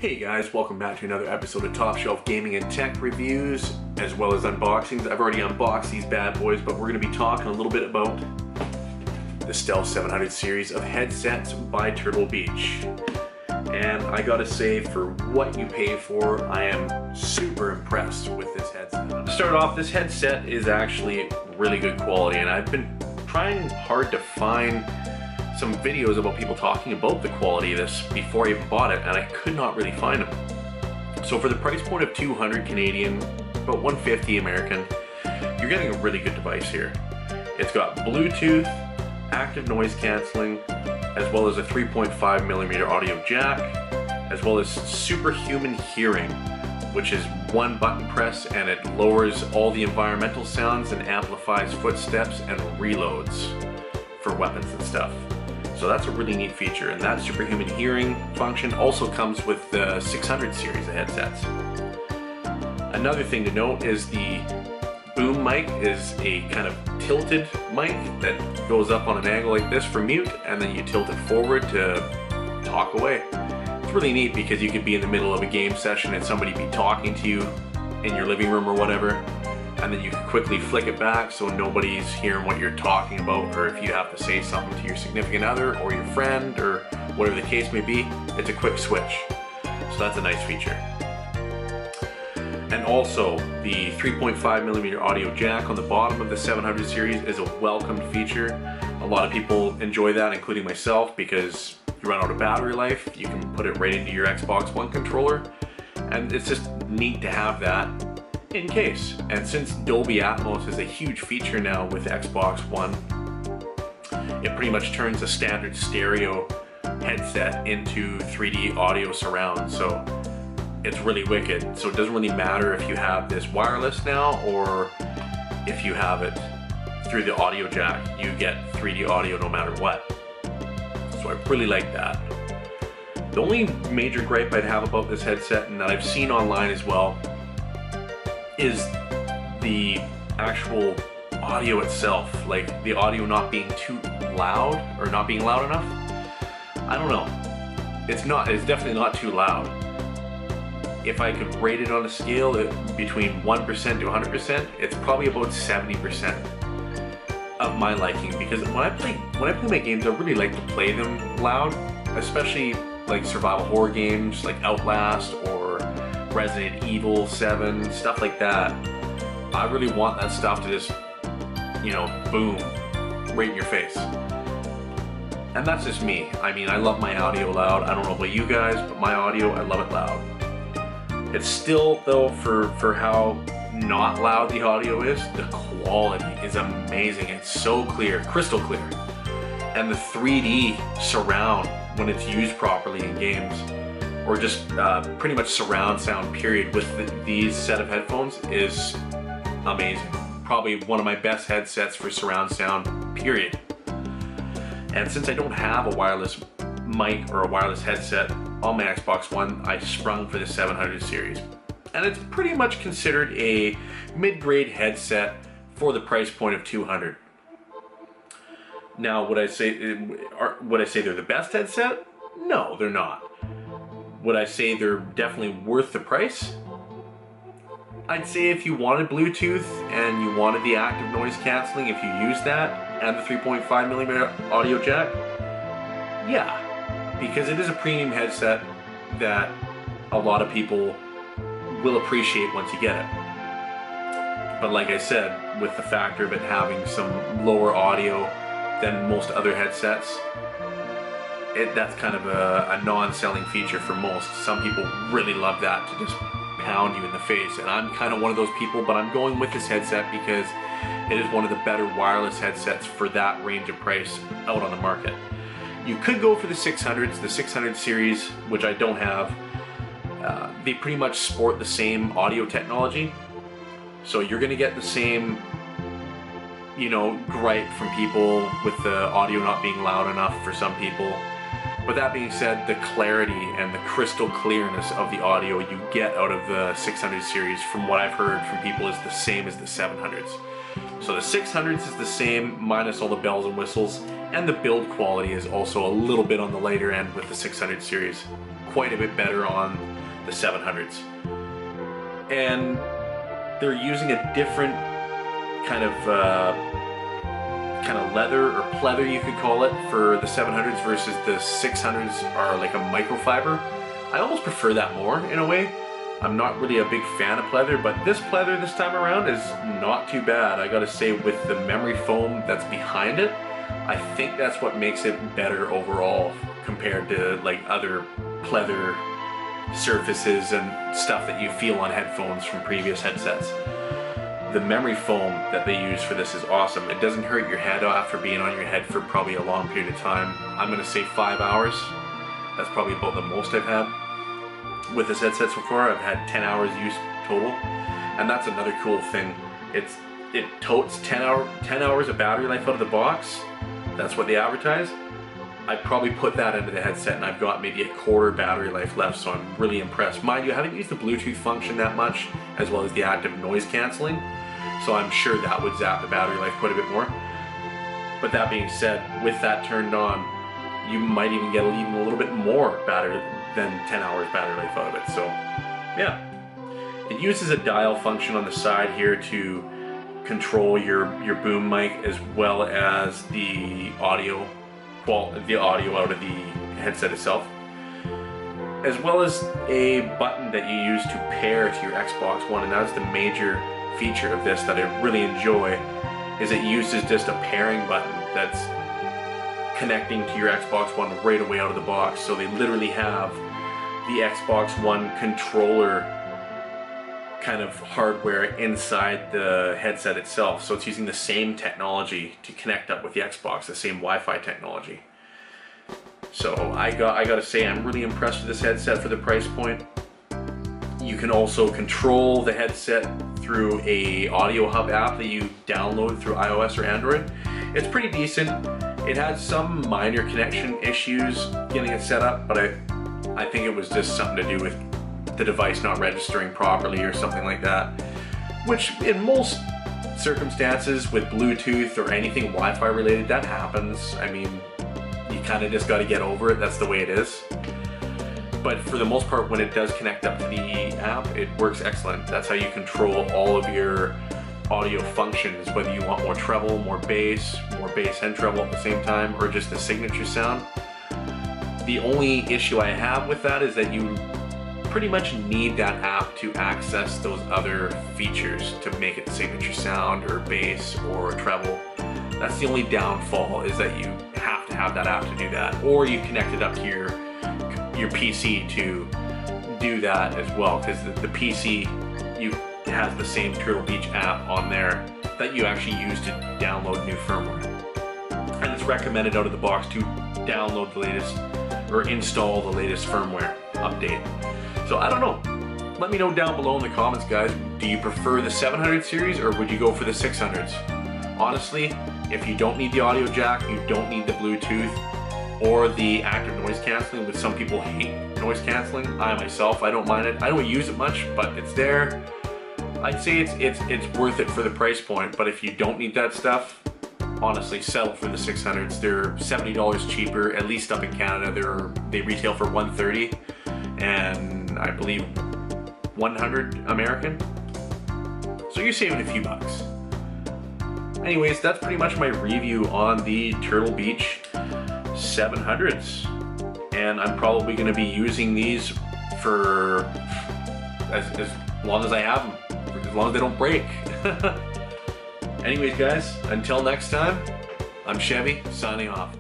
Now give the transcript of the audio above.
Hey guys, welcome back to another episode of Top Shelf Gaming and Tech Reviews, as well as unboxings. I've already unboxed these bad boys, but we're going to be talking a little bit about the Stealth 700 series of headsets by Turtle Beach. And I gotta say, for what you pay for, I am super impressed with this headset. To start off, this headset is actually really good quality, and I've been trying hard to find some videos about people talking about the quality of this before I even bought it, and I could not really find them. So for the price point of 200 Canadian, about 150 American, you're getting a really good device here. It's got Bluetooth, active noise cancelling, as well as a 3.5mm audio jack, as well as superhuman hearing, which is one button press and it lowers all the environmental sounds and amplifies footsteps and reloads for weapons and stuff. So that's a really neat feature, and that superhuman hearing function also comes with the 600 series of headsets. Another thing to note is the boom mic is a kind of tilted mic that goes up on an angle like this for mute, and then you tilt it forward to talk away. It's really neat because you could be in the middle of a game session and somebody be talking to you in your living room or whatever, and then you can quickly flick it back so nobody's hearing what you're talking about, or if you have to say something to your significant other or your friend or whatever the case may be, it's a quick switch. So that's a nice feature. And also, the 3.5mm audio jack on the bottom of the 700 series is a welcomed feature. A lot of people enjoy that, including myself, because you run out of battery life, you can put it right into your Xbox One controller, and it's just neat to have that in case. And since Dolby Atmos is a huge feature now with Xbox One, it pretty much turns a standard stereo headset into 3D audio surround, so it's really wicked. So it doesn't really matter if you have this wireless now or if you have it through the audio jack, you get 3D audio no matter what. So I really like that. The only major gripe I'd have about this headset, and that I've seen online as well, is the actual audio itself, like the audio not being too loud or not being loud enough. I don't know. It's definitely not too loud. If I could rate it on a scale between 1% to 100%, it's probably about 70% of my liking, because when I play my games, I really like to play them loud, especially like survival horror games like Outlast or Resident Evil 7, stuff like that. I really want that stuff to just, boom, right in your face. And that's just me. I mean, I love my audio loud. I don't know about you guys, but my audio, I love it loud. It's still, though, for how not loud the audio is, the quality is amazing. It's so clear, crystal clear. And the 3D surround, when it's used properly in games, or just pretty much surround sound period with these set of headphones, is amazing. Probably one of my best headsets for surround sound, period. And since I don't have a wireless mic or a wireless headset on my Xbox One, I sprung for the 700 series. And it's pretty much considered a mid-grade headset for the price point of 200. Now, would I say they're the best headset? No, they're not. Would I say they're definitely worth the price? I'd say if you wanted Bluetooth and you wanted the active noise cancelling, if you use that, and the 3.5mm audio jack, yeah. Because it is a premium headset that a lot of people will appreciate once you get it. But like I said, with the factor of it having some lower audio than most other headsets, that's kind of a non-selling feature for most. Some people really love that, to just pound you in the face, and I'm kind of one of those people, but I'm going with this headset because it is one of the better wireless headsets for that range of price out on the market. You could go for the 600s, the 600 series, which I don't have. They pretty much sport the same audio technology, so you're going to get the same gripe from people with the audio not being loud enough for some people. But that being said, the clarity and the crystal clearness of the audio you get out of the 600 series, from what I've heard from people, is the same as the 700s. So the 600s is the same, minus all the bells and whistles, and the build quality is also a little bit on the lighter end with the 600 series. Quite a bit better on the 700s. And they're using a different kind of leather or pleather, you could call it, for the 700s versus the 600s are like a microfiber. I almost prefer that more in a way. I'm not really a big fan of pleather, but this pleather this time around is not too bad. I gotta say, with the memory foam that's behind it, I think that's what makes it better overall compared to like other pleather surfaces and stuff that you feel on headphones from previous headsets. The memory foam that they use for this is awesome. It doesn't hurt your head after being on your head for probably a long period of time. I'm gonna say 5 hours. That's probably about the most I've had with this headset so far. I've had 10 hours use total, and that's another cool thing. It totes 10 hours of battery life out of the box. That's what they advertise. I probably put that into the headset and I've got maybe a quarter battery life left, so I'm really impressed. Mind you, I haven't used the Bluetooth function that much, as well as the active noise cancelling, so I'm sure that would zap the battery life quite a bit more. But that being said, with that turned on, you might even get even a little bit more battery than 10 hours battery life out of it. So yeah, it uses a dial function on the side here to control your boom mic, as well as the audio out of the headset itself, as well as a button that you use to pair to your Xbox One. And that's the major feature of this that I really enjoy, is it uses just a pairing button that's connecting to your Xbox One right away out of the box. So they literally have the Xbox One controller kind of hardware inside the headset itself. So it's using the same technology to connect up with the Xbox, the same Wi-Fi technology. So I gotta say, I'm really impressed with this headset for the price point. You can also control the headset through a Audio Hub app that you download through iOS or Android. It's pretty decent. It has some minor connection issues getting it set up, but I think it was just something to do with the device not registering properly or something like that, which in most circumstances with Bluetooth or anything Wi-Fi related, that happens. I mean, you kind of just got to get over it. That's the way it is. But for the most part, when it does connect up to the app, it works excellent. That's how you control all of your audio functions, whether you want more treble, more bass and treble at the same time, or just the signature sound. The only issue I have with that is that you pretty much need that app to access those other features to make it signature sound or bass or treble. That's the only downfall, is that you have to have that app to do that, or you connect it up to your PC to do that as well, because the PC has the same Turtle Beach app on there that you actually use to download new firmware, and it's recommended out of the box to download the latest or install the latest firmware update. So I don't know. Let me know down below in the comments, guys. Do you prefer the 700 series or would you go for the 600s? Honestly, if you don't need the audio jack, you don't need the Bluetooth or the active noise canceling, which some people hate noise canceling. I myself, I don't mind it. I don't use it much, but it's there. I'd say it's worth it for the price point, but if you don't need that stuff, honestly, settle for the 600s. They're $70 cheaper, at least up in Canada. They retail for $130, and I believe $100 American. So you're saving a few bucks. Anyways, that's pretty much my review on the Turtle Beach 700s, and I'm probably going to be using these for as long as I have them, as long as they don't break. Anyways, guys, until next time, I'm Chevy, signing off.